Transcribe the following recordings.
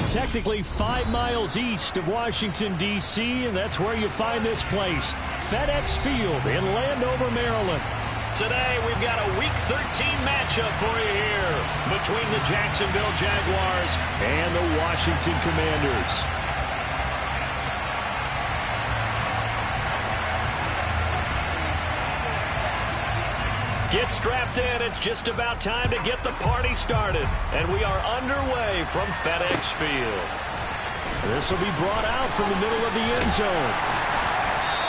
Technically 5 miles east of Washington, D.C., and that's where you find this place, FedEx Field in Landover, Maryland. Today, we've got a Week 13 matchup for you here between the Jacksonville Jaguars and the Washington Commanders. Get strapped in. It's just about time to get the party started. And we are underway from FedEx Field. This will be brought out from the middle of the end zone.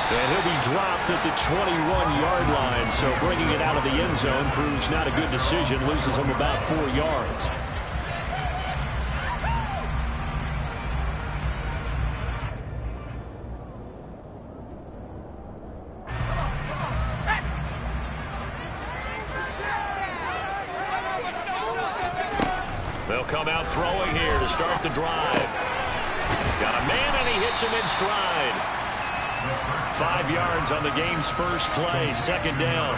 And he'll be dropped at the 21-yard line. So bringing it out of the end zone proves not a good decision. Loses him about 4 yards. They'll come out throwing here to start the drive. Got a man, and he hits him in stride. 5 yards on the game's first play, second down.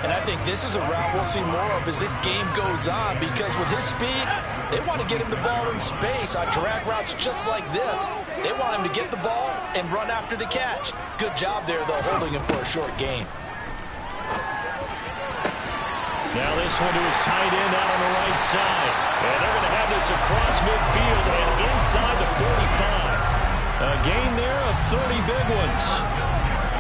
And I think this is a route we'll see more of as this game goes on, because with his speed, they want to get him the ball in space on drag routes just like this. They want him to get the ball and run after the catch. Good job there, though, holding him for a short gain. Now this one to his tight end out on the right side. And they're going to have this across midfield and inside the 45. A gain there of 30 big ones.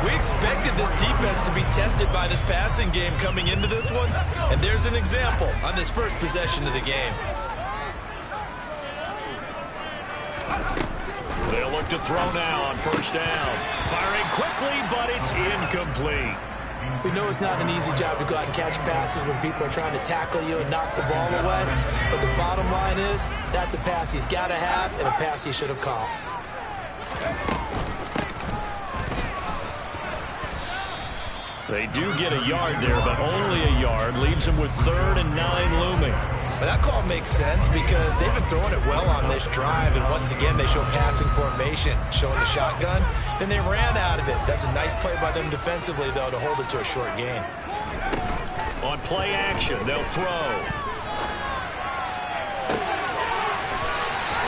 We expected this defense to be tested by this passing game coming into this one. And there's an example on this first possession of the game. They'll look to throw now on first down. Firing quickly, but it's incomplete. We know it's not an easy job to go out and catch passes when people are trying to tackle you and knock the ball away. But the bottom line is, that's a pass he's got to have and a pass he should have caught. They do get a yard there, but only a yard. Leaves them with 3rd and 9 looming. But that call makes sense because they've been throwing it well on this drive, and once again they show passing formation, showing the shotgun. Then they ran out of it. That's a nice play by them defensively, though, to hold it to a short gain. On play action, they'll throw.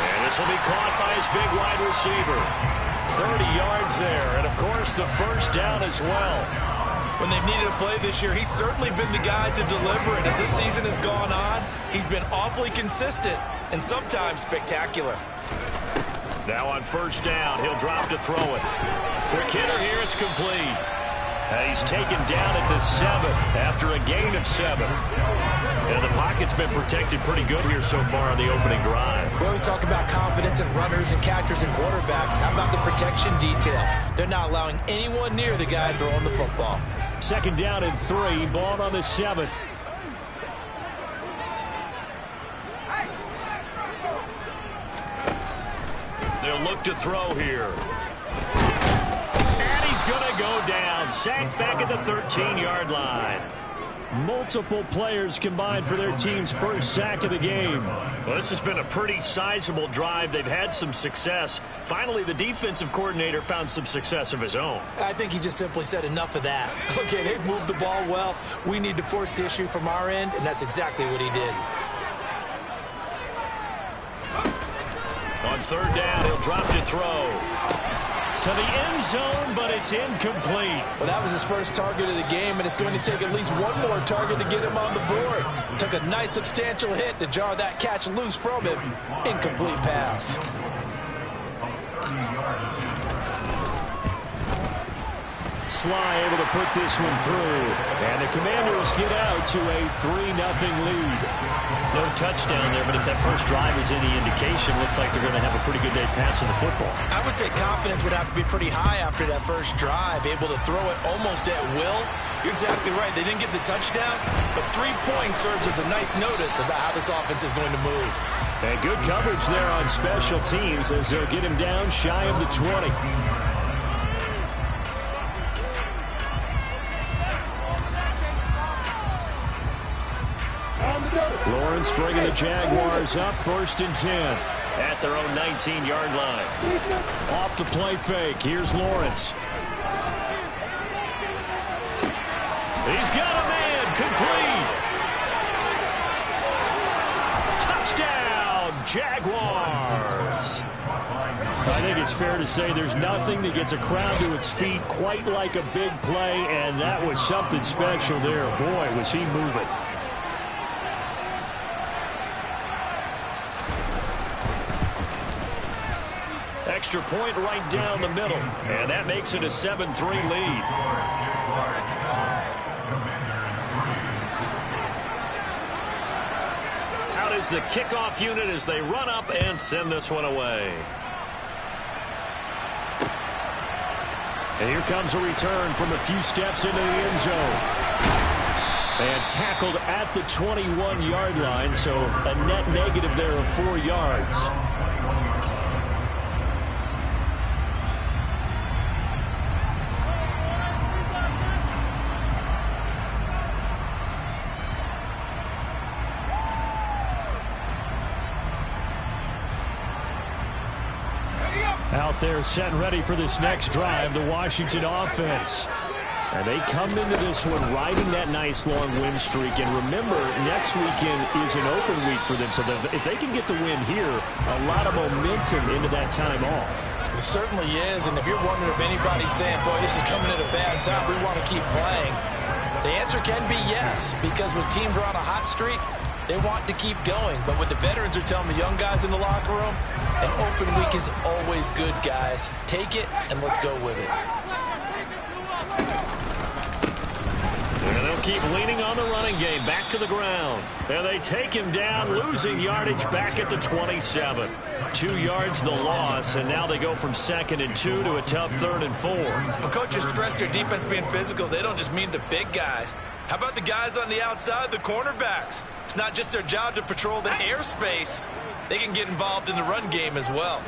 And this will be caught by his big wide receiver. 30 yards there, and of course the first down as well. When they've needed a play this year, he's certainly been the guy to deliver it. As this season has gone on, he's been awfully consistent and sometimes spectacular. Now on first down, he'll drop to throw it. Quick hitter here, it's complete. He's taken down at the 7 after a gain of 7. And the pocket's been protected pretty good here so far on the opening drive. We always talk about confidence in runners and catchers and quarterbacks. How about the protection detail? They're not allowing anyone near the guy throwing the football. Second down and 3, ball on the 7. They'll look to throw here. And he's going to go down. Sacked back at the 13-yard line. Multiple players combined for their team's first sack of the game. Well, this has been a pretty sizable drive. They've had some success. Finally, the defensive coordinator found some success of his own. I think he just simply said enough of that. Okay, they've moved the ball well. We need to force the issue from our end, and that's exactly what he did. On third down, he'll drop to throw. To the end zone, but it's incomplete. Well, that was his first target of the game, and it's going to take at least one more target to get him on the board. Took a nice substantial hit to jar that catch loose from him. Incomplete pass. Sly able to put this one through. And the Commanders get out to a 3-0 lead. No touchdown there, but if that first drive is any indication, looks like they're going to have a pretty good day passing the football. I would say confidence would have to be pretty high after that first drive, able to throw it almost at will. You're exactly right. They didn't get the touchdown, but 3 points serves as a nice notice about how this offense is going to move. And good coverage there on special teams as they'll get him down shy of the 20. Lawrence bringing the Jaguars up 1st and 10 at their own 19-yard line. Off the play fake. Here's Lawrence. He's got a man. Complete. Touchdown, Jaguars. I think it's fair to say there's nothing that gets a crowd to its feet quite like a big play, and that was something special there. Boy, was he moving. Extra point right down the middle, and that makes it a 7-3 lead. Out is the kickoff unit as they run up and send this one away. And here comes a return from a few steps into the end zone. And tackled at the 21-yard line, so a net negative there of 4 yards. Out there set and ready for this next drive, the Washington offense. And they come into this one riding that nice long win streak. And remember, next weekend is an open week for them. So if they can get the win here, a lot of momentum into that time off. It certainly is. And if you're wondering if anybody's saying, boy, this is coming at a bad time, we want to keep playing, the answer can be yes. Because when teams are on a hot streak, they want to keep going. But what the veterans are telling the young guys in the locker room, an open week is always good, guys. Take it, and let's go with it. And they'll keep leaning on the running game. Back to the ground. And they take him down, losing yardage back at the 27. 2 yards the loss, and now they go from 2nd and 2 to a tough 3rd and 4. When coaches stress their defense being physical, they don't just mean the big guys. How about the guys on the outside, the cornerbacks? It's not just their job to patrol the airspace. They can get involved in the run game as well.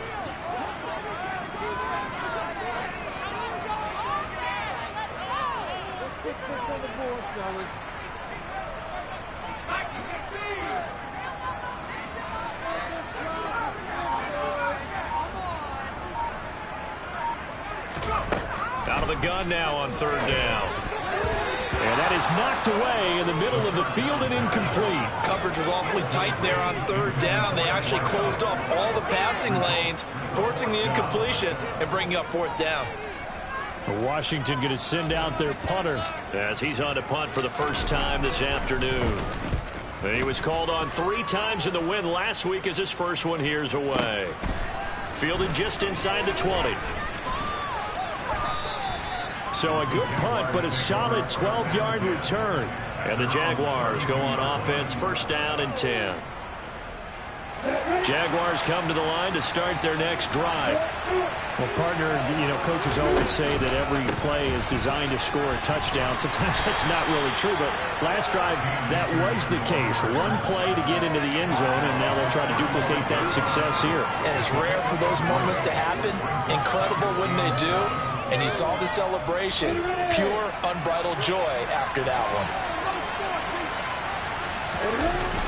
Let's get 6 on the board, fellas. Out of the gun now on 3rd down. And that is knocked away in the middle of the field and incomplete. Coverage was awfully tight there on 3rd down. They actually closed off all the passing lanes, forcing the incompletion and bringing up 4th down. Washington going to send out their punter as he's on to punt for the first time this afternoon. And he was called on 3 times in the win last week as his first one here's away. Fielded just inside the 20. So a good punt, but a solid 12-yard return. And the Jaguars go on offense, 1st down and 10. Jaguars come to the line to start their next drive. Well, partner, coaches always say that every play is designed to score a touchdown. Sometimes that's not really true, but last drive, that was the case. One play to get into the end zone, and now they'll try to duplicate that success here. And it's rare for those moments to happen. Incredible when they do. And you saw the celebration. Pure, unbridled joy after that one.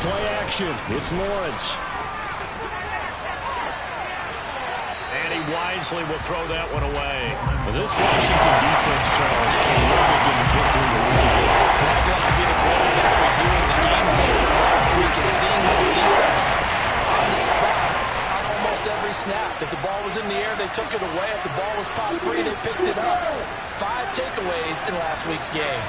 Play action. It's Lawrence. And he wisely will throw that one away. Well, this Washington defense, Charles, terrific in the victory a week ago. I'd love to be the quarterback reviewing the game tape from last week and seeing this defense on the spot on almost every snap. If the ball was in the air, they took it away. If the ball was popped free, they picked it up. 5 takeaways in last week's game.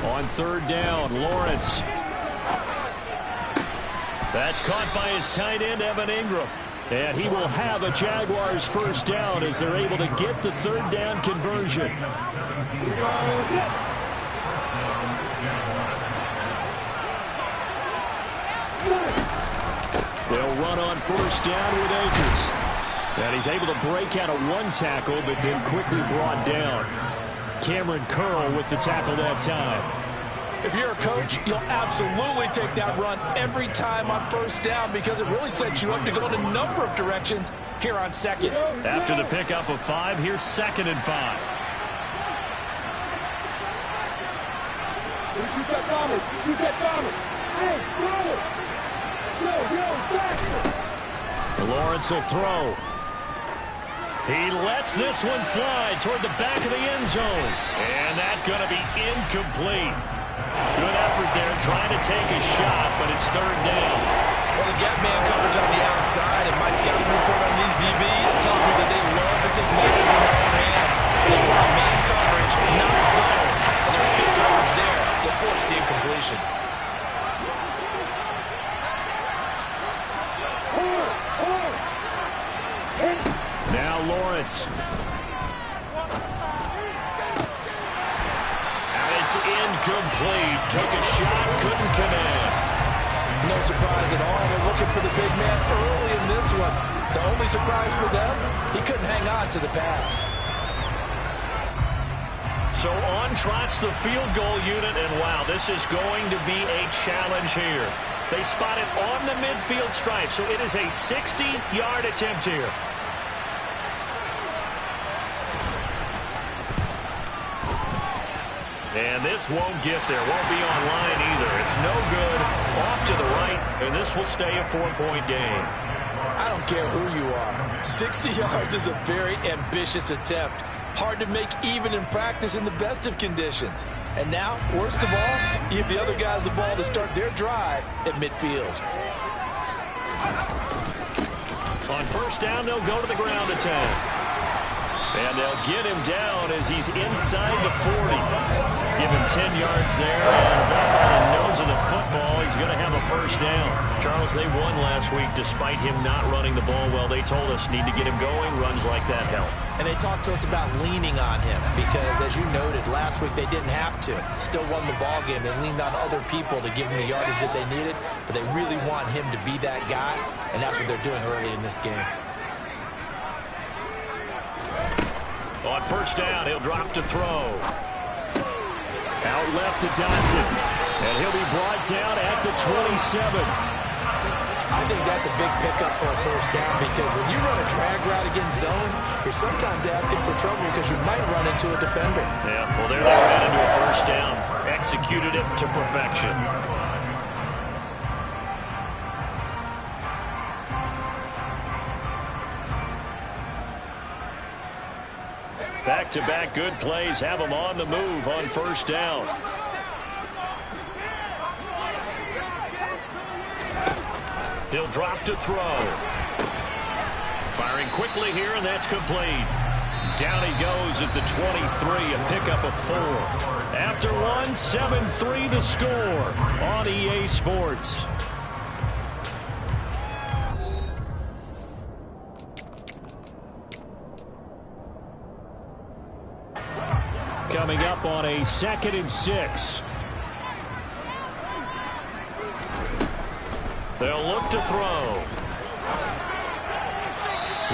On 3rd down, Lawrence. That's caught by his tight end, Evan Ingram. And he will have a Jaguars 1st down as they're able to get the 3rd down conversion. They'll run on 1st down with Akers. And he's able to break out of 1 tackle, but then quickly brought down. Cameron Curl with the tackle that time. If you're a coach, you'll absolutely take that run every time on 1st down because it really sets you up to go in a number of directions here on 2nd. After the pickup of 5, here's 2nd and 5. And Lawrence will throw. He lets this one fly toward the back of the end zone. And that's going to be incomplete. Good effort there trying to take a shot, but it's third down. Well, they got man coverage on the outside, and my scouting report on these DBs tells me that they love to take matters in their own hands. They want man coverage, not zone. And there was good coverage there that forced the incompletion. Now Lawrence. And it's incomplete. Took a shot, couldn't connect. No surprise at all. They're looking for the big man early in this one. The only surprise for them, he couldn't hang on to the pass. So on trots the field goal unit, and wow, this is going to be a challenge here. They spot it on the midfield stripe, so it is a 60-yard attempt here. And this won't get there. Won't be online either. It's no good. Off to the right, and this will stay a 4-point game. I don't care who you are. 60 yards is a very ambitious attempt. Hard to make even in practice in the best of conditions. And now, worst of all, you give the other guys the ball to start their drive at midfield. On first down, they'll go to the ground attack. And they'll get him down as he's inside the 40. Give him 10 yards there, and about by the nose of the football, he's going to have a first down. Charles, they won last week despite him not running the ball well. They told us need to get him going. Runs like that help. And they talked to us about leaning on him because, as you noted, last week they didn't have to. Still won the ball game. They leaned on other people to give him the yardage that they needed, but they really want him to be that guy, and that's what they're doing early in this game. On first down, he'll drop to throw. Out left to Dotson. And he'll be brought down at the 27. I think that's a big pickup for a first down because when you run a drag route against zone, you're sometimes asking for trouble because you might run into a defender. Yeah, well, there they ran into a first down. Executed it to perfection. Back-to-back good plays have them on the move on first down. He'll drop to throw. Firing quickly here, and that's complete. Down he goes at the 23, a pickup of 4. After one, 7-3 the score on EA Sports. Coming up on a 2nd and 6. They'll look to throw.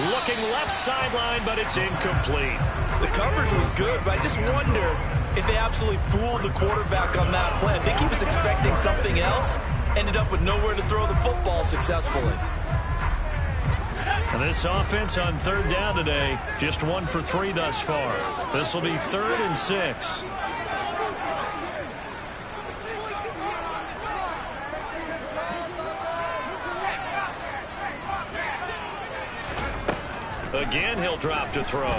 Looking left sideline, but it's incomplete. The coverage was good, but I just wonder if they absolutely fooled the quarterback on that play. I think he was expecting something else. Ended up with nowhere to throw the football successfully. And this offense on third down today, just 1 for 3 thus far. This will be 3rd and 6. Again, he'll drop to throw.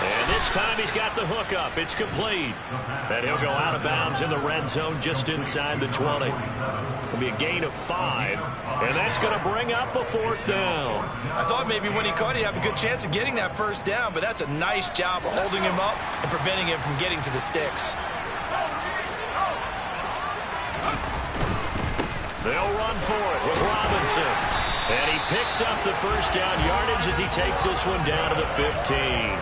And this time he's got the hook up. It's complete. And he'll go out of bounds in the red zone just inside the 20. It'll be a gain of 5. And that's going to bring up a 4th down. I thought maybe when he caught it, he'd have a good chance of getting that first down, but that's a nice job of holding him up and preventing him from getting to the sticks. They'll run for it with Robinson. And he picks up the first down yardage as he takes this one down to the 15.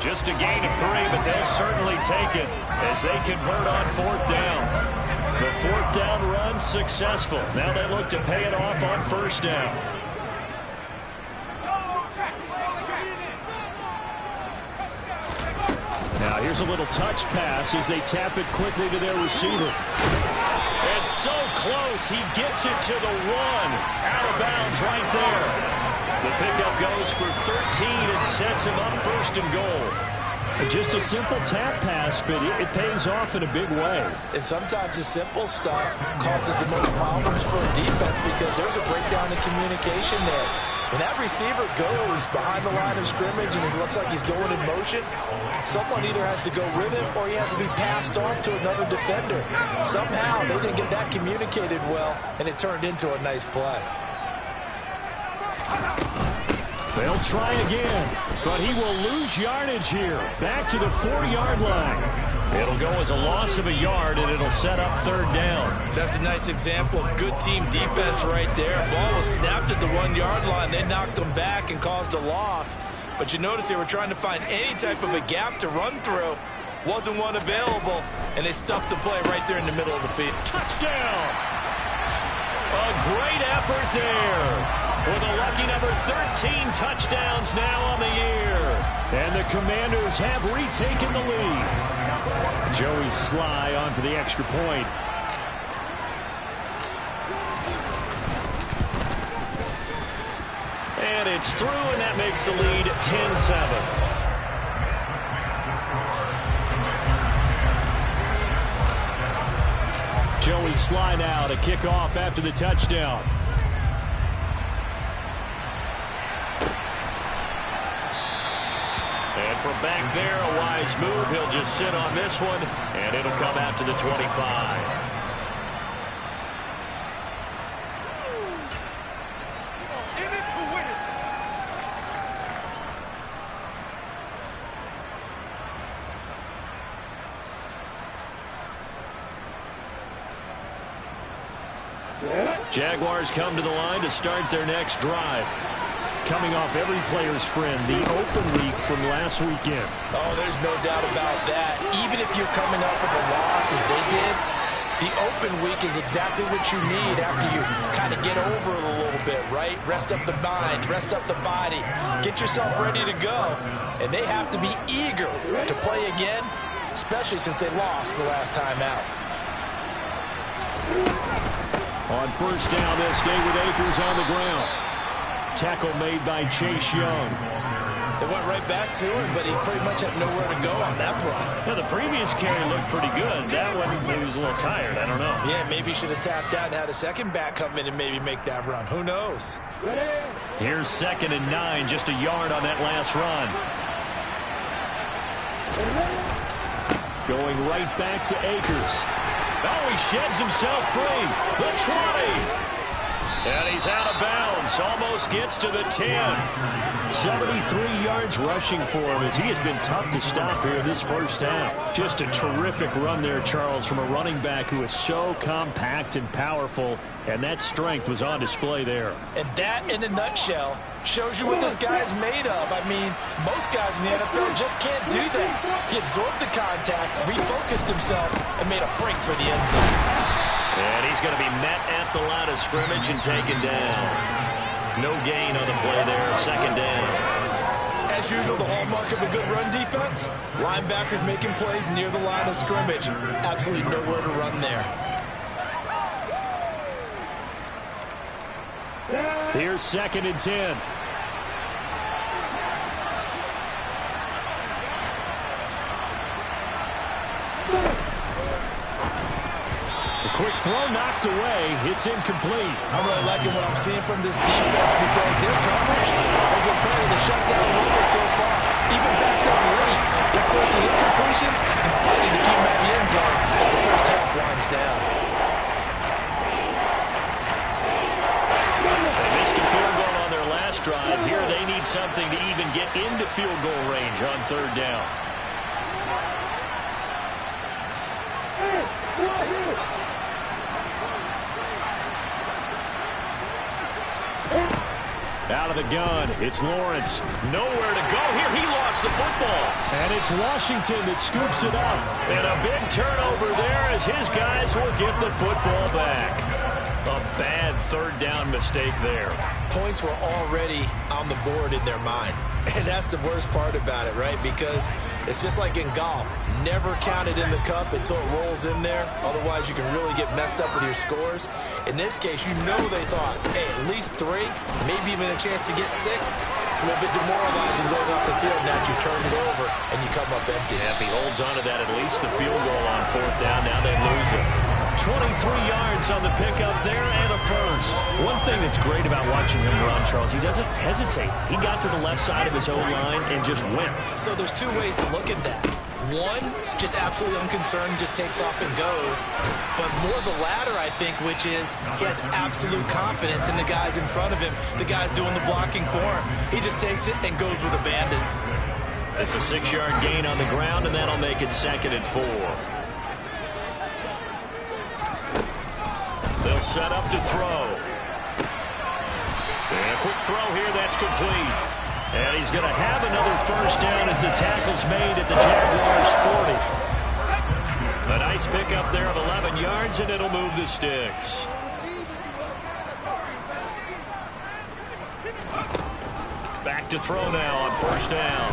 Just a gain of 3, but they'll certainly take it as they convert on 4th down. The 4th down run successful. Now they look to pay it off on first down. Now here's a little touch pass as they tap it quickly to their receiver. And so close, he gets it to the 1. Out of bounds right there. The pickup goes for 13 and sets him up 1st and goal. Just a simple tap pass, but it pays off in a big way. And sometimes the simple stuff causes the most problems for a defense because there's a breakdown in communication there. When that receiver goes behind the line of scrimmage and it looks like he's going in motion, someone either has to go with him or he has to be passed off to another defender. Somehow they didn't get that communicated well, and it turned into a nice play. They'll try again, but he will lose yardage here. Back to the 40-yard line. It'll go as a loss of a yard, and it'll set up third down. That's a nice example of good team defense right there. Ball was snapped at the 1-yard line. They knocked them back and caused a loss. But you notice they were trying to find any type of a gap to run through. Wasn't one available, and they stuffed the play right there in the middle of the field. Touchdown! A great effort there. With a lucky number 13 touchdowns now on the year. And the Commanders have retaken the lead. Joey Sly on for the extra point. And it's through, and that makes the lead 10-7. Joey Sly now to kick off after the touchdown. And from back there, a wise move. He'll just sit on this one, and it'll come out to the 25. Jaguars come to the line to start their next drive. Coming off every player's friend, the open week from last weekend. Oh, there's no doubt about that. Even if you're coming up with a loss as they did, the open week is exactly what you need after you kind of get over it a little bit, right? Rest up the mind, rest up the body, get yourself ready to go. And they have to be eager to play again, especially since they lost the last time out. On first down, they'll stay with Akers on the ground. Tackle made by Chase Young. They went right back to him, but he pretty much had nowhere to go on that play. Now, the previous carry looked pretty good. That one, he was a little tired. I don't know. Yeah, maybe he should have tapped out and had a second back come in and maybe make that run. Who knows? Here's 2nd and 9, just a yard on that last run. Going right back to Akers. Oh, he sheds himself free. The 20. And he's out of bounds. Almost gets to the 10. 73 yards rushing for him as he has been tough to stop here this first half. Just a terrific run there, Charles, from a running back who is so compact and powerful. And that strength was on display there. And that, in a nutshell, shows you what this guy's made of. I mean, most guys in the NFL just can't do that. He absorbed the contact, refocused himself, and made a break for the end zone. And he's going to be met at the line of scrimmage and taken down. No gain on the play there, 2nd down. As usual, the hallmark of a good run defense, linebackers making plays near the line of scrimmage. Absolutely nowhere to run there. Here's 2nd and 10. Quick throw knocked away. It's incomplete. I'm really liking what I'm seeing from this defense because their coverage has been playing the shutdown level so far. Even backed up late. They're forcing incompletions and fighting to keep them at the end zone as the first half winds down. They missed a field goal on their last drive. Here they need something to even get into field goal range on 3rd down. Out of the gun, it's Lawrence. Nowhere to go here. He lost the football. And it's Washington that scoops it up. And a big turnover there as his guys will get the football back. A bad 3rd down mistake there. Points were already on the board in their mind. And that's the worst part about it, right? Because it's just like in golf. Never count it in the cup until it rolls in there. Otherwise, you can really get messed up with your scores. In this case, you know they thought, hey, at least 3, maybe even a chance to get 6. It's a little bit demoralizing going off the field. Now you turn it over and you come up empty. Yeah, if he holds on to that, at least the field goal on 4th down, now they lose it. 23 yards on the pickup there and a first. One thing that's great about watching him run, Charles, he doesn't hesitate. He got to the left side of his own line and just went. So there's two ways to look at that. One, just absolutely unconcerned, just takes off and goes. But more the latter, I think, which is he has absolute confidence in the guys in front of him, the guys doing the blocking for him. He just takes it and goes with abandon. It's a 6-yard gain on the ground, and that'll make it 2nd and 4. They'll set up to throw. And a quick throw here, that's complete. And he's going to have another first down as the tackle's made at the Jaguars' 40. A nice pickup there of 11 yards, and it'll move the sticks. Back to throw now on first down.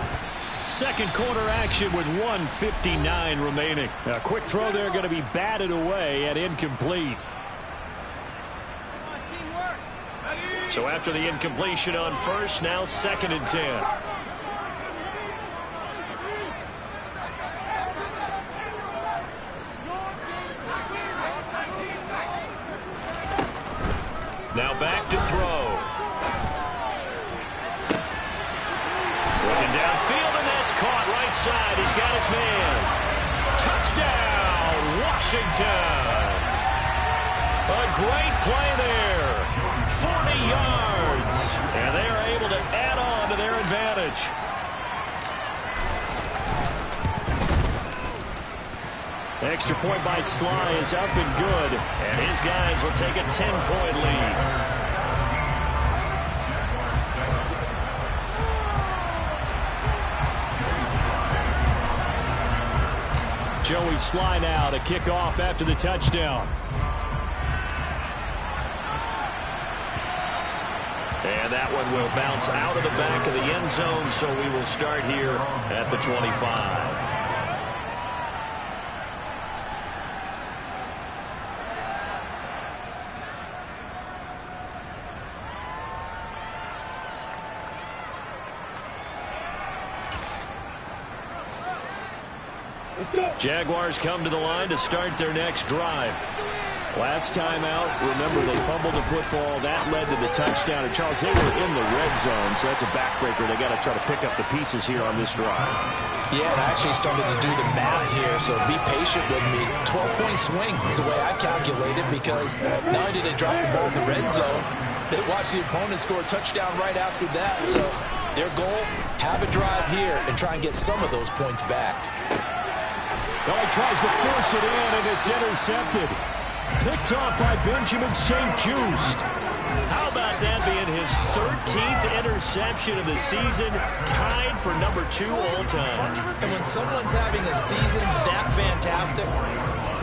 Second quarter action with 1:59 remaining. A quick throw there going to be batted away and incomplete. So after the incompletion on first, now 2nd and 10. Now back to throw. Looking downfield, and that's caught right side. He's got his man. Touchdown, Washington. A great play there. 40 yards. And they are able to add on to their advantage. Extra point by Sly is up and good. And his guys will take a 10-point lead. Joey Sly now to kick off after the touchdown. And that one will bounce out of the back of the end zone, so we will start here at the 25. Jaguars come to the line to start their next drive. Last time out, remember, they fumbled the football. That led to the touchdown. And, Charles, they were in the red zone, so that's a backbreaker. They got to try to pick up the pieces here on this drive. Yeah, and I actually started to do the math here, so be patient with me. 12-point swing is the way I calculated, because not only did they drop the ball in the red zone, they watched the opponent score a touchdown right after that. So their goal, have a drive here and try and get some of those points back. Well, he tries to force it in, and it's intercepted. Picked off by Benjamin St. Just. How about that being his 13th interception of the season, tied for number 2 all time. And when someone's having a season that fantastic,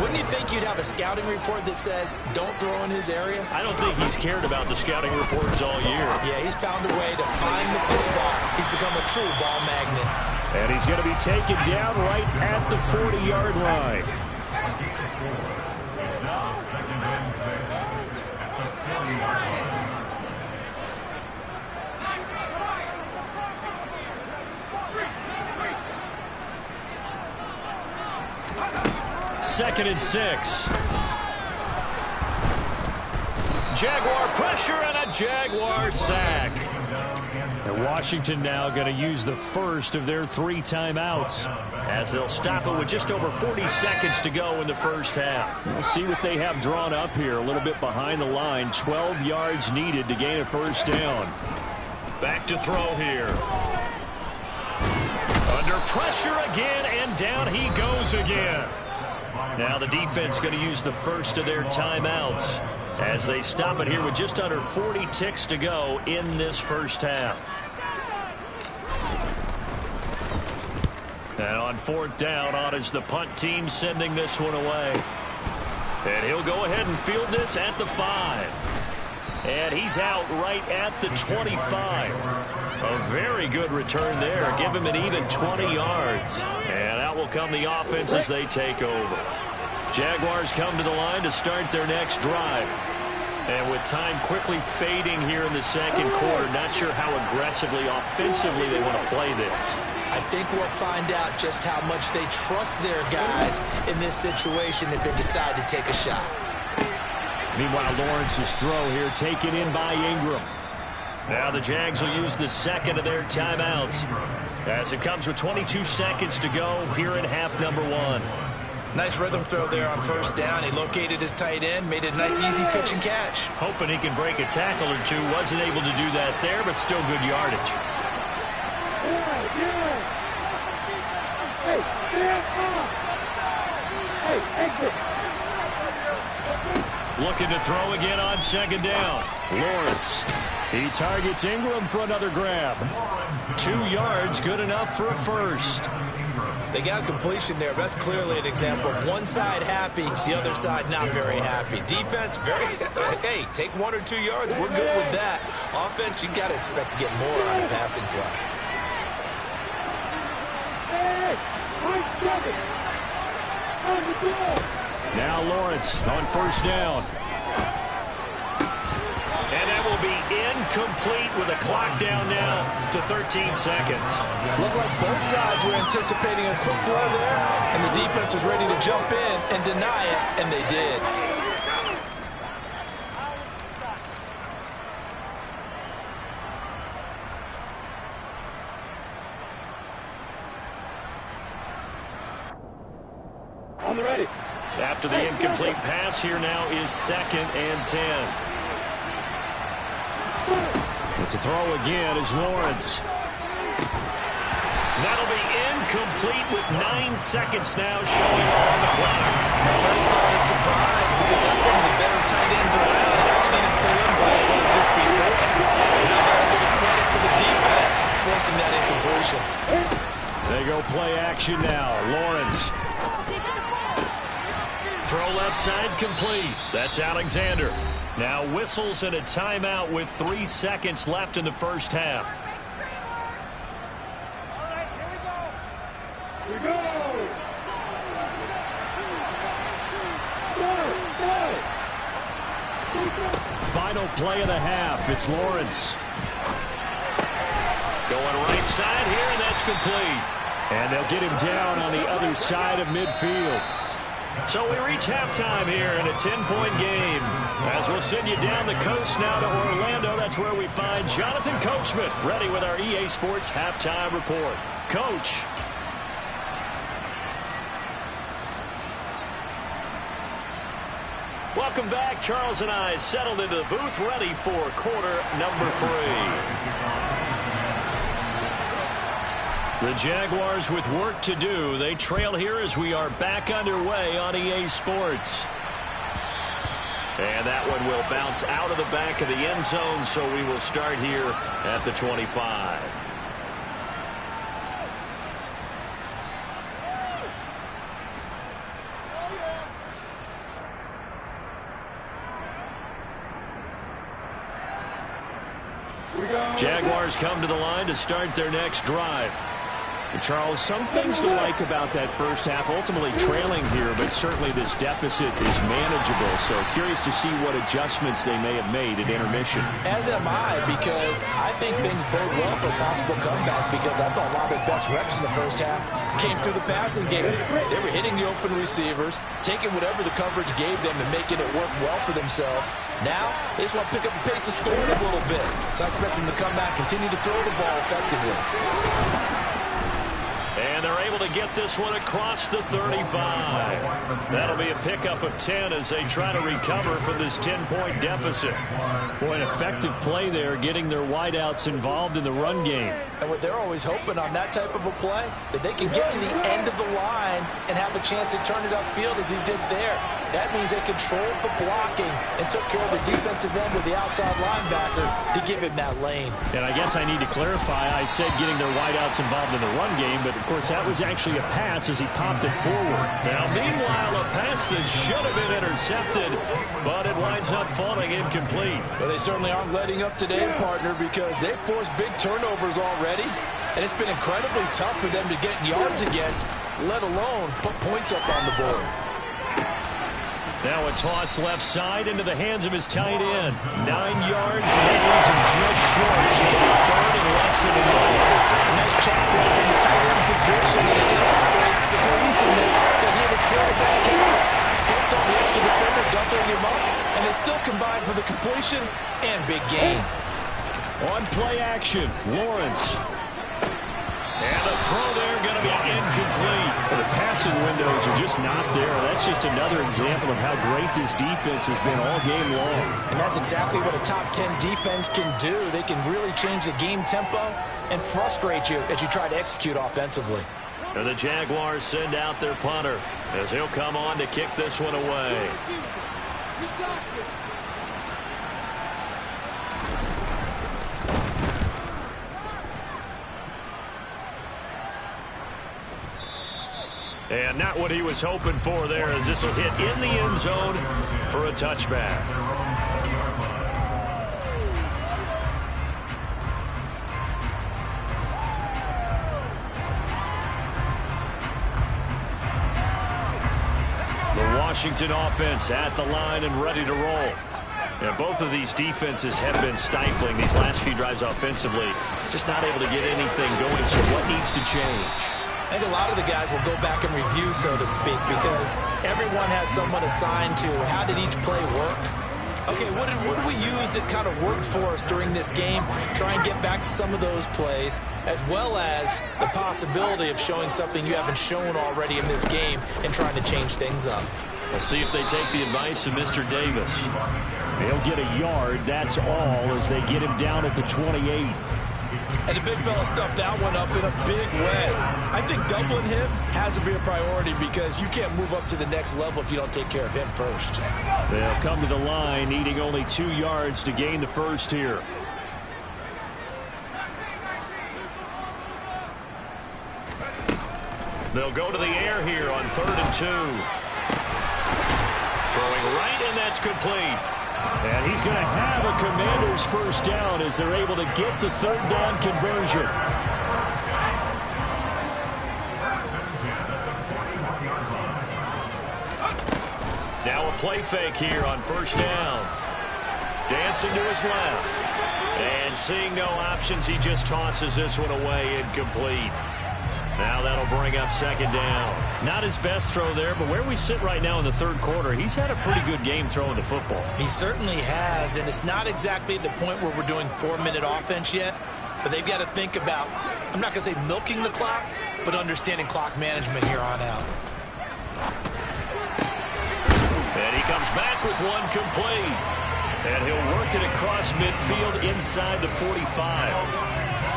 wouldn't you think you'd have a scouting report that says, don't throw in his area? I don't think he's cared about the scouting reports all year. Yeah, he's found a way to find the football. He's become a true ball magnet. And he's going to be taken down right at the 40-yard line. Second and 6. Jaguar pressure and a Jaguar sack. And Washington now going to use the first of their 3 timeouts as they'll stop it with just over 40 seconds to go in the first half. We'll see what they have drawn up here. A little bit behind the line. 12 yards needed to gain a first down. Back to throw here. Under pressure again, and down he goes again. Now the defense going to use the first of their timeouts as they stop it here with just under 40 ticks to go in this first half. And on 4th down, on is the punt team sending this one away. And he'll go ahead and field this at the 5. And he's out right at the 25. A very good return there. Give him an even 20 yards. And out will come the offense as they take over. Jaguars come to the line to start their next drive. And with time quickly fading here in the second quarter, not sure how aggressively, offensively they want to play this. I think we'll find out just how much they trust their guys in this situation if they decide to take a shot. Meanwhile, Lawrence's throw here taken in by Ingram. Now the Jags will use the second of their timeouts as it comes with 22 seconds to go here in half number one. Nice rhythm throw there on first down. He located his tight end, made it a nice easy pitch and catch. Hoping he can break a tackle or two. Wasn't able to do that there, but still good yardage. Looking to throw again on second down. Lawrence. He targets Ingram for another grab. 2 yards, good enough for a first. They got a completion there. That's clearly an example of one side happy, the other side not very happy. Defense, hey, take 1 or 2 yards. We're good with that. Offense, you got to expect to get more on the passing play. Now Lawrence on first down. And that will be incomplete with a clock down now to 13 seconds. Looked like both sides were anticipating a quick throw there, and the defense was ready to jump in and deny it, and they did. On the ready. After the incomplete pass, here now is 2nd and 10. But to throw again is Lawrence. That'll be incomplete with 9 seconds now showing on the clock. First thought is surprise because that's one of the better tight ends around, and I've seen him pull in balls like this before. But how about a little credit to the defense forcing that incompletion? They go play action now. Lawrence. Throw left side complete. That's Alexander. Now whistles and a timeout with 3 seconds left in the first half. All right, here we go. Here we go. Final play of the half. It's Lawrence. Going right side here, and that's complete. And they'll get him down on the other side of midfield. So we reach halftime here in a 10-point game. As we'll send you down the coast now to Orlando, that's where we find Jonathan Coachman ready with our EA Sports halftime report. Coach. Welcome back. Charles and I settled into the booth ready for quarter number 3. The Jaguars with work to do. They trail here as we are back underway on EA Sports. And that one will bounce out of the back of the end zone, so we will start here at the 25. Jaguars come to the line to start their next drive. Charles, some things to like about that first half, ultimately trailing here, but certainly this deficit is manageable. So curious to see what adjustments they may have made at intermission. As am I, because I think things bode well for a possible comeback, because I thought a lot of their best reps in the first half came through the passing game. They were hitting the open receivers, taking whatever the coverage gave them and making it work well for themselves. Now, they just want to pick up the pace of scoring a little bit. So I expect them to come back, continue to throw the ball effectively. And they're able to get this one across the 35. That'll be a pickup of 10 as they try to recover from this 10-point deficit. Boy, an effective play there, getting their wideouts involved in the run game. And what they're always hoping on that type of a play, that they can get to the end of the line and have a chance to turn it upfield as he did there. That means they controlled the blocking and took care of the defensive end with the outside linebacker to give him that lane. And I guess I need to clarify, I said getting their wideouts involved in the run game, but of course that was actually a pass as he popped it forward. Now meanwhile, a pass that should have been intercepted, but it winds up falling incomplete. Well, they certainly aren't letting up today, partner, because they've forced big turnovers already, and it's been incredibly tough for them to get yards against, let alone put points up on the board. Now a toss left side into the hands of his tight end. 9 yards, and that leaves him just short. So it'll be third and less than a yard. Nice chapter in the tight end position, and it illustrates the cohesiveness that he and his quarterback have. Gets on the extra defender, doubling him up, and they still combine for the completion and big gain. On play action, Lawrence. And the throw there going to be incomplete. The passing windows are just not there. That's just another example of how great this defense has been all game long. And that's exactly what a top 10 defense can do. They can really change the game tempo and frustrate you as you try to execute offensively. And the Jaguars send out their punter as he'll come on to kick this one away. And not what he was hoping for there, as this will hit in the end zone for a touchback. The Washington offense at the line and ready to roll. And both of these defenses have been stifling these last few drives offensively. Just not able to get anything going, so what needs to change? I think a lot of the guys will go back and review, so to speak, because everyone has someone assigned to how did each play work. Okay, what did we use that kind of worked for us during this game? Try and get back to some of those plays, as well as the possibility of showing something you haven't shown already in this game and trying to change things up. We'll see if they take the advice of Mr. Davis. He'll get a yard, that's all, as they get him down at the 28. And the big fella stuffed that one up in a big way. I think doubling him has to be a priority because you can't move up to the next level if you don't take care of him first. They'll come to the line, needing only 2 yards to gain the first here. They'll go to the air here on 3rd and 2. Throwing right, and that's complete. And he's going to have a Commander's first down as they're able to get the 3rd down conversion. Now a play fake here on 1st down. Dancing to his left. And seeing no options, he just tosses this one away, incomplete. Now that'll bring up 2nd down. Not his best throw there, but where we sit right now in the 3rd quarter, he's had a pretty good game throwing the football. He certainly has, and it's not exactly at the point where we're doing 4-minute offense yet, but they've got to think about, I'm not going to say milking the clock, but understanding clock management here on out. And he comes back with one complete. And he'll work it across midfield inside the 45.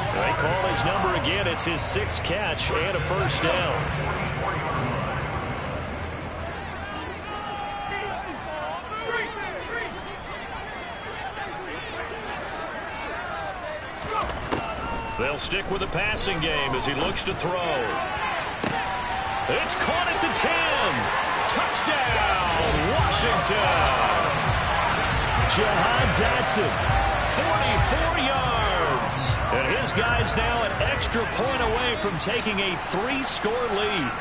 They call his number again. It's his 6th catch and a 1st down. They'll stick with the passing game as he looks to throw. It's caught at the 10. Touchdown, Washington. Jahan Dotson, 44 yards. And his guys now an extra point away from taking a 3-score lead.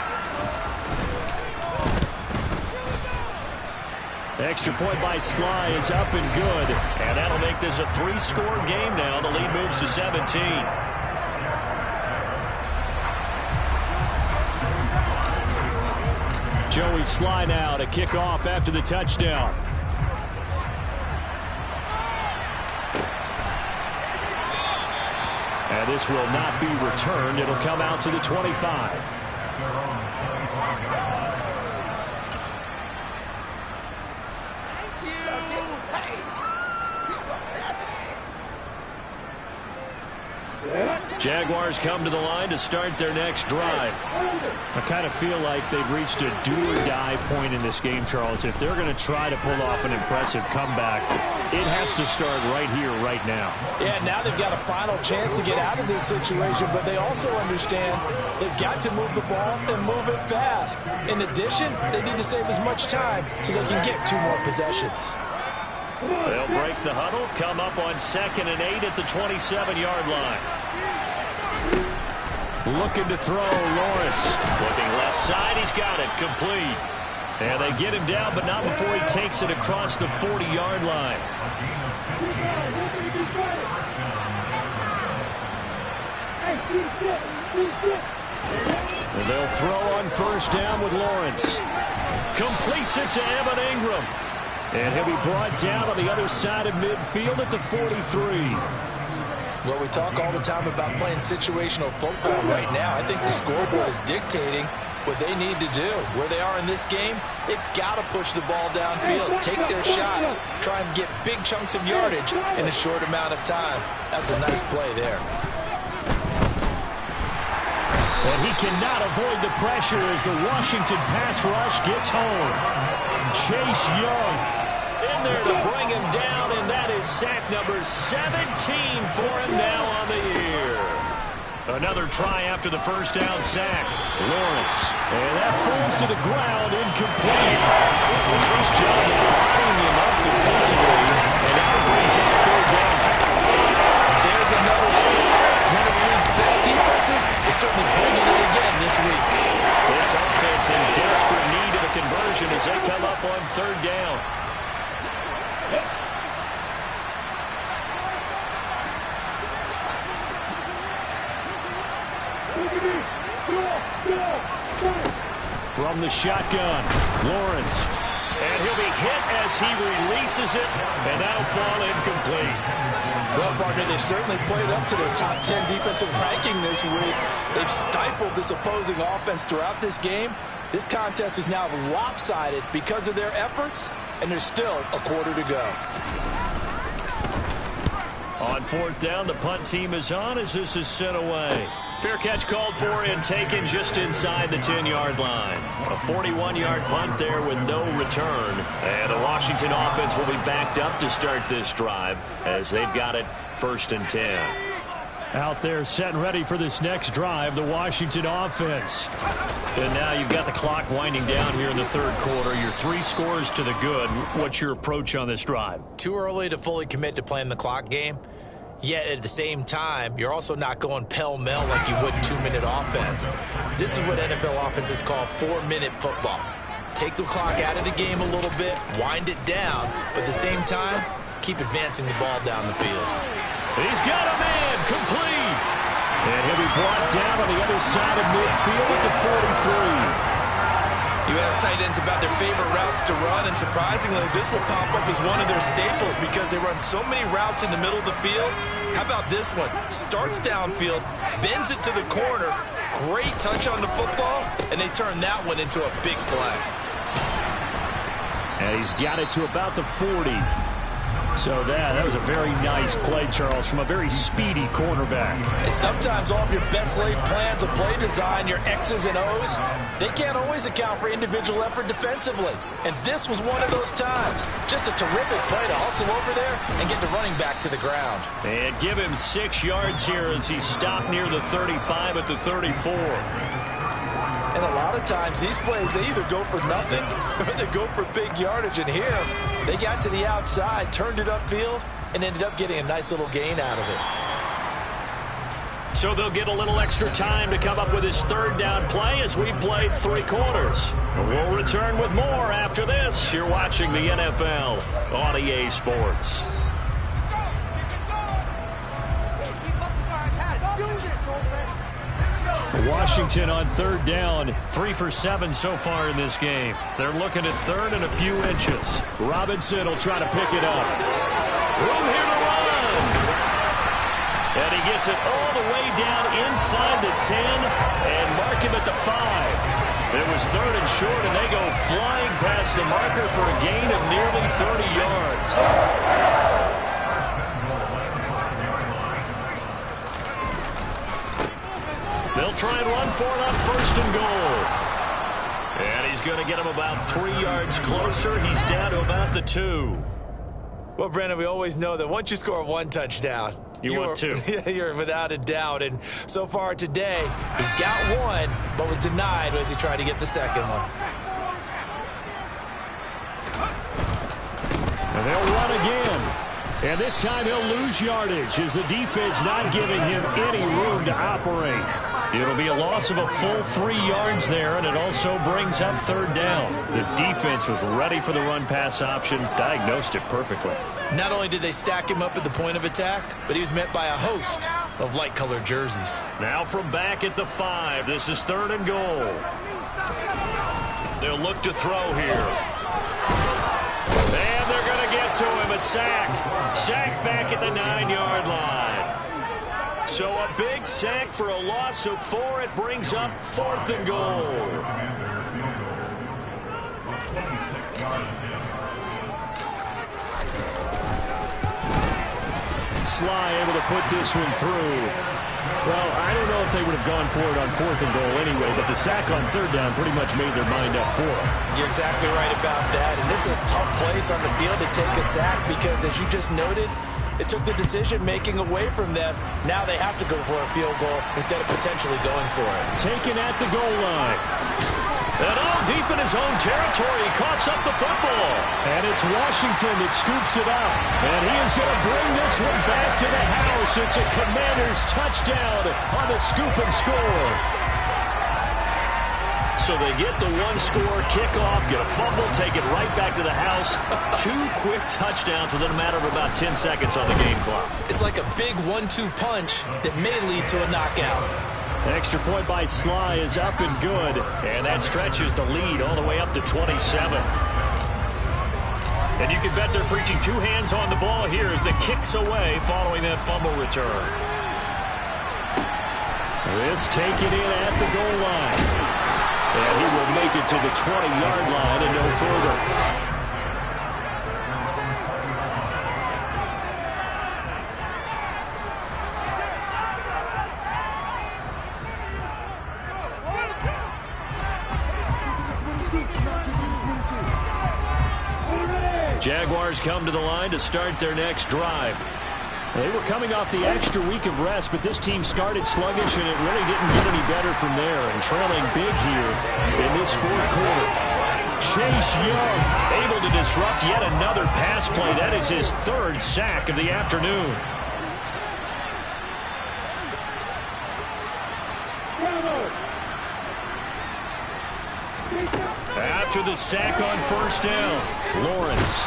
extra point by Sly is up and good. And that'll make this a 3-score game now. The lead moves to 17. Joey Sly now to kick off after the touchdown. And this will not be returned. It'll come out to the 25. Jaguars come to the line to start their next drive. I kind of feel like they've reached a do-or-die point in this game, Charles. If they're going to try to pull off an impressive comeback, it has to start right here, right now. Yeah, now they've got a final chance to get out of this situation, but they also understand they've got to move the ball and move it fast. In addition, they need to save as much time so they can get 2 more possessions. They'll break the huddle, come up on 2nd and 8 at the 27-yard line. Looking to throw, Lawrence. Looking left side, he's got it, complete. And they get him down, but not before he takes it across the 40-yard line. And they'll throw on first down with Lawrence. Completes it to Evan Ingram. And he'll be brought down on the other side of midfield at the 43. Well, we talk all the time about playing situational football right now. I think the scoreboard is dictating what they need to do. Where they are in this game, they've got to push the ball downfield, take their shots, try and get big chunks of yardage in a short amount of time. That's a nice play there. And he cannot avoid the pressure as the Washington pass rush gets home. Chase Young in there to bring him down, and that is sack number 17 for him now on the year. Another try after the first down sack. Lawrence. And that falls to the ground, incomplete. Nice job of lining him up defensively, and that brings up third down. There's another stop. One of the league's best defenses is certainly bringing it again this week. This offense in desperate need of a conversion as they come up on third down. From the shotgun, Lawrence. And he'll be hit as he releases it, and that'll fall incomplete. Well, partner, they've certainly played up to their top 10 defensive ranking this week. They've stifled this opposing offense throughout this game. This contest is now lopsided because of their efforts, and there's still a quarter to go. On fourth down, the punt team is on as this is sent away. Fair catch called for and taken just inside the 10-yard line. A 41-yard punt there with no return. And the Washington offense will be backed up to start this drive as they've got it first and 10. Out there set and ready for this next drive, the Washington offense. And now you've got the clock winding down here in the third quarter. Your 3 scores to the good. What's your approach on this drive? Too early to fully commit to playing the clock game. Yet at the same time, you're also not going pell-mell like you would 2-minute offense. This is what NFL offenses call 4-minute football. Take the clock out of the game a little bit, wind it down, but at the same time, keep advancing the ball down the field. He's got a man, complete. And he'll be brought down on the other side of midfield at the 43. You ask tight ends about their favorite routes to run, and surprisingly, this will pop up as one of their staples because they run so many routes in the middle of the field. How about this one? Starts downfield, bends it to the corner, great touch on the football, and they turn that one into a big play. And he's got it to about the 40. So that was a very nice play, Charles, from a very speedy cornerback. And sometimes all of your best laid plans of play design, your X's and O's, they can't always account for individual effort defensively. And this was one of those times. Just a terrific play to hustle over there and get the running back to the ground. And give him 6 yards here as he stopped near the 35 at the 34. And a lot of times these plays, they either go for nothing or they go for big yardage. And here, they got to the outside, turned it upfield, and ended up getting a nice little gain out of it. So they'll get a little extra time to come up with his third down play as we've played 3 quarters. We'll return with more after this. You're watching the NFL on EA Sports. Washington on third down, 3 for 7 so far in this game. They're looking at third and a few inches. Robinson will try to pick it up. Room here to run. And he gets it all the way down inside the 10 and mark him at the 5. It was third and short, and they go flying past the marker for a gain of nearly 30 yards. They'll try and run for it on first and goal. And he's going to get him about 3 yards closer. He's down to about the 2. Well, Brandon, we always know that once you score 1 touchdown, you want 2. You're without a doubt. And so far today, he's got 1, but was denied as he tried to get the second one. And they'll run again. And this time he'll lose yardage as the defense not giving him any room to operate. It'll be a loss of a full 3 yards there, and it also brings up third down. The defense was ready for the run-pass option, diagnosed it perfectly. Not only did they stack him up at the point of attack, but he was met by a host of light-colored jerseys. Now from back at the 5, this is 3rd and goal. They'll look to throw here. And they're going to get to him, a sack. Sack back at the 9-yard line. So a big sack for a loss of 4. It brings up 4th and goal. Sly able to put this one through. Well, I don't know if they would have gone for it on 4th and goal anyway, but the sack on 3rd down pretty much made their mind up for it. You're exactly right about that, and this is a tough place on the field to take a sack because, as you just noted, it took the decision-making away from them. Now they have to go for a field goal instead of potentially going for it. Taken at the goal line. And all deep in his own territory, he coughs up the football. And it's Washington that scoops it up. And he is going to bring this one back to the house. It's a Commanders touchdown on the scoop and score. So they get the one-score kickoff, get a fumble, take it right back to the house. 2 quick touchdowns within a matter of about 10 seconds on the game clock. It's like a big 1-2 punch that may lead to a knockout. Extra point by Sly is up and good. And that stretches the lead all the way up to 27. And you can bet they're preaching 2 hands on the ball here as the kick's away following that fumble return. This taken in at the goal line. And he will make it to the 20-yard line and no further. Jaguars come to the line to start their next drive. They were coming off the extra week of rest, but this team started sluggish, and it really didn't get any better from there. And trailing big here in this 4th quarter. Chase Young able to disrupt yet another pass play. That is his 3rd sack of the afternoon. After the sack on 1st down, Lawrence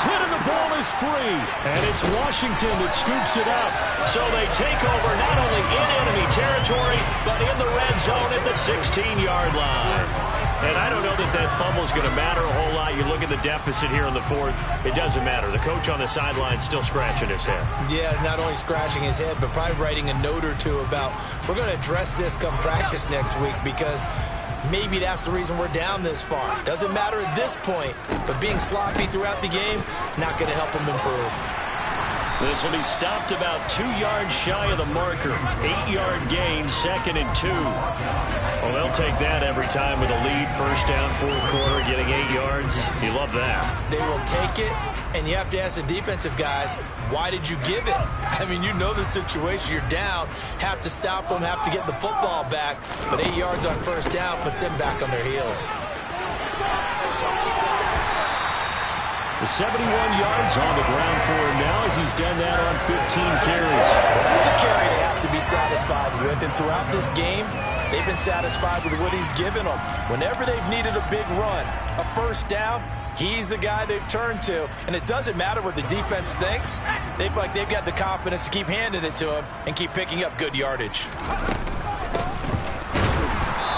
hit and the ball is free. And it's Washington that scoops it up. So they take over not only in enemy territory, but in the red zone at the 16-yard line. And I don't know that that fumble is going to matter a whole lot. You look at the deficit here in the 4th, it doesn't matter. The coach on the sideline still scratching his head. Yeah, not only scratching his head, but probably writing a note or two about, we're going to address this come practice next week, because maybe that's the reason we're down this far. Doesn't matter at this point, but being sloppy throughout the game, not going to help him improve. This will be stopped about 2 yards shy of the marker. 8-yard gain, 2nd and 2. Well, they'll take that every time with a lead. 1st down, 4th quarter, getting 8 yards. You love that. They will take it, and you have to ask the defensive guys, why did you give it? I mean, you know the situation. You're down, have to stop them, have to get the football back. But 8 yards on 1st down puts them back on their heels. The 71 yards on the ground for him now as he's done that on 15 carries. It's a carry they have to be satisfied with, and throughout this game, they've been satisfied with what he's given them. Whenever they've needed a big run, a 1st down, he's the guy they've turned to. And it doesn't matter what the defense thinks. They've got the confidence to keep handing it to him and keep picking up good yardage.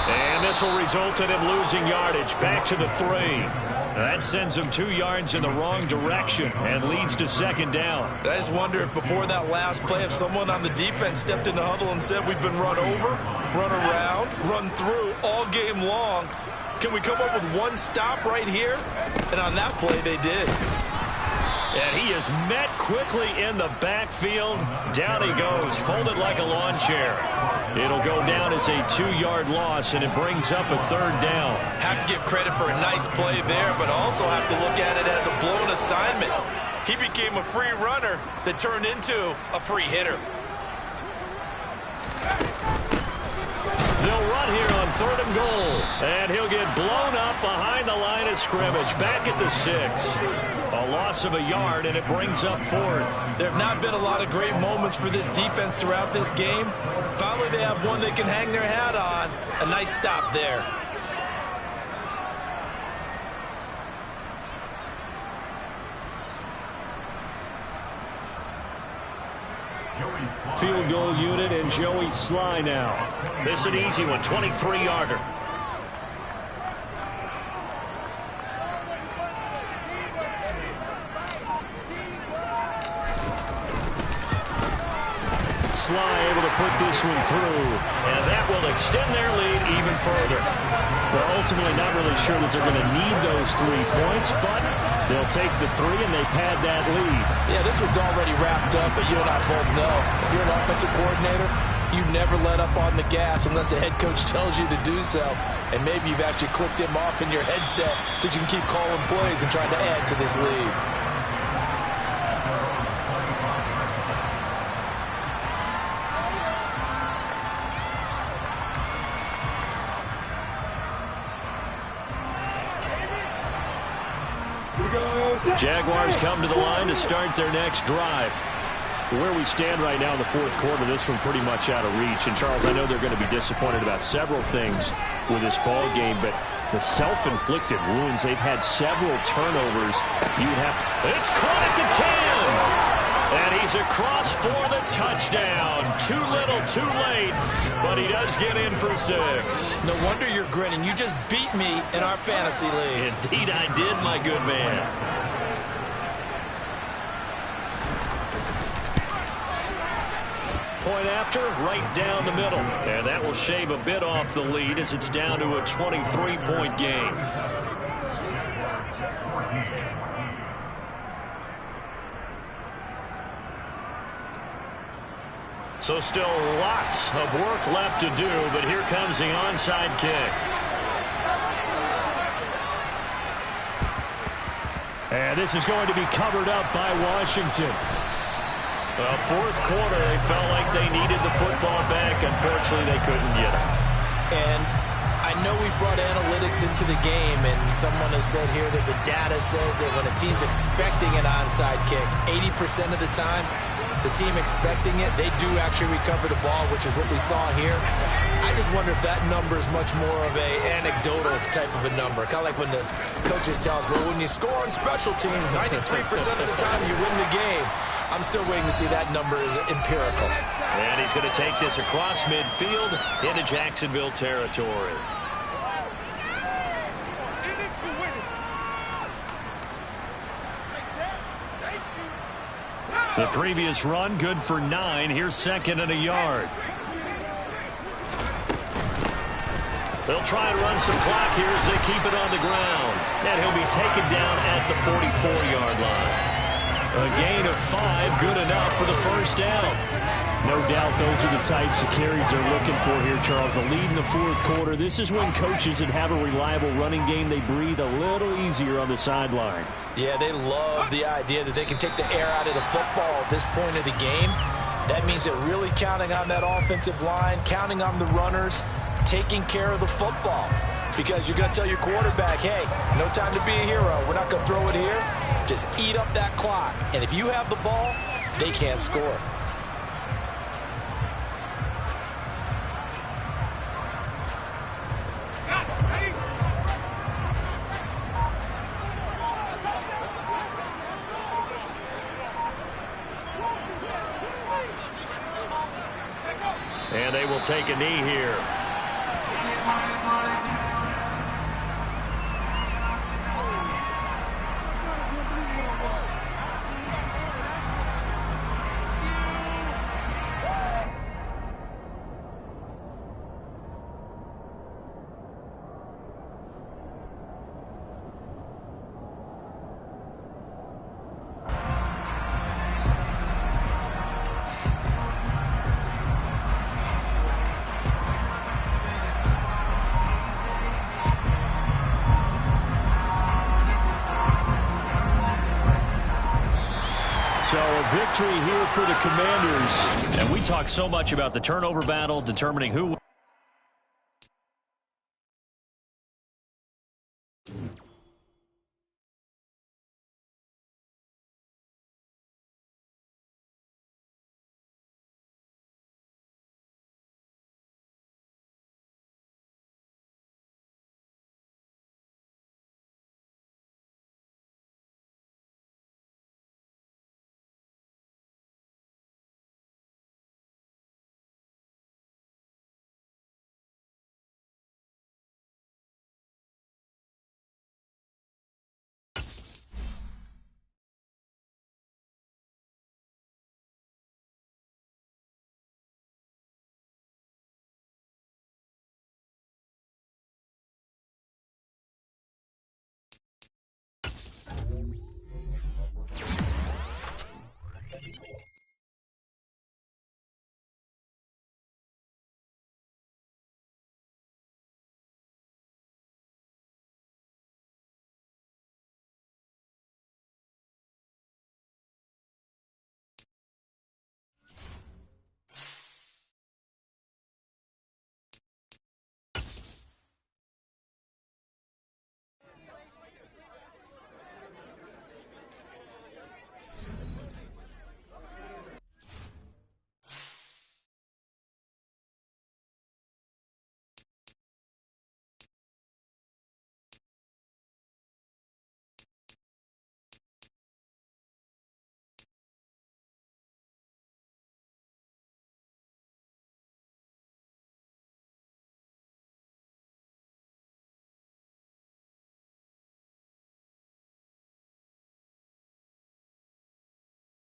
And this will result in him losing yardage back to the 3. That sends him 2 yards in the wrong direction and leads to 2nd down. I just wonder if before that last play, if someone on the defense stepped in the huddle and said, we've been run over, run around, run through all game long. Can we come up with one stop right here? And on that play, they did. And he is met quickly in the backfield. Down he goes, folded like a lawn chair. It'll go down as a 2-yard loss, and it brings up a 3rd down. Have to give credit for a nice play there, but also have to look at it as a blown assignment. He became a free runner that turned into a free hitter. They'll run here on 3rd and goal, and he'll get blown up behind the line of scrimmage. scrimmage, back at the 6. A loss of a yard, and it brings up 4th. There have not been a lot of great moments for this defense throughout this game. Finally, they have one they can hang their hat on. A nice stop there. Field goal unit and Joey Sly now. This is an easy one, 23-yarder. Sly able to put this one through. And that will extend their lead even further. They're ultimately not really sure that they're going to need those 3 points, but they'll take the 3 and they pad that lead. Yeah, this one's already wrapped up, but you and I both know if you're an offensive coordinator, you never let up on the gas unless the head coach tells you to do so. And maybe you've actually clicked him off in your headset so you can keep calling plays and trying to add to this lead. Jaguars come to the line to start their next drive. Where we stand right now in the 4th quarter, this one pretty much out of reach. And, Charles, I know they're going to be disappointed about several things with this ball game, but the self-inflicted wounds, they've had several turnovers. You would have to... It's caught at the 10. And he's across for the touchdown. Too little, too late, but he does get in for 6. No wonder you're grinning. You just beat me in our fantasy league. Indeed I did, my good man. Point after, right down the middle. And that will shave a bit off the lead as it's down to a 23-point game. So still lots of work left to do, but here comes the onside kick. And this is going to be covered up by Washington. Well, 4th quarter, they felt like they needed the football back. Unfortunately, they couldn't get it. And I know we brought analytics into the game, and someone has said here that the data says that when a team's expecting an onside kick, 80% of the time, the team expecting it, they do actually recover the ball, which is what we saw here. I just wonder if that number is much more of a anecdotal type of a number. Kind of like when the coaches tell us, well, when you score on special teams, 93% of the time you win the game. I'm still waiting to see that number is empirical. And he's going to take this across midfield into Jacksonville territory. The previous run, good for 9. Here's 2nd and a yard. They'll try and run some clock here as they keep it on the ground. And he'll be taken down at the 44-yard line. A gain of 5, good enough for the first down. No doubt those are the types of carries they're looking for here, Charles. The lead in the 4th quarter. This is when coaches that have a reliable running game, they breathe a little easier on the sideline. Yeah, they love the idea that they can take the air out of the football at this point of the game. That means they're really counting on that offensive line, counting on the runners, taking care of the football. Because you're going to tell your quarterback, hey, no time to be a hero. We're not going to throw it here. Just eat up that clock. And if you have the ball, they can't score. And they will take a knee here. So a victory here for the Commanders. And we talk so much about the turnover battle, determining who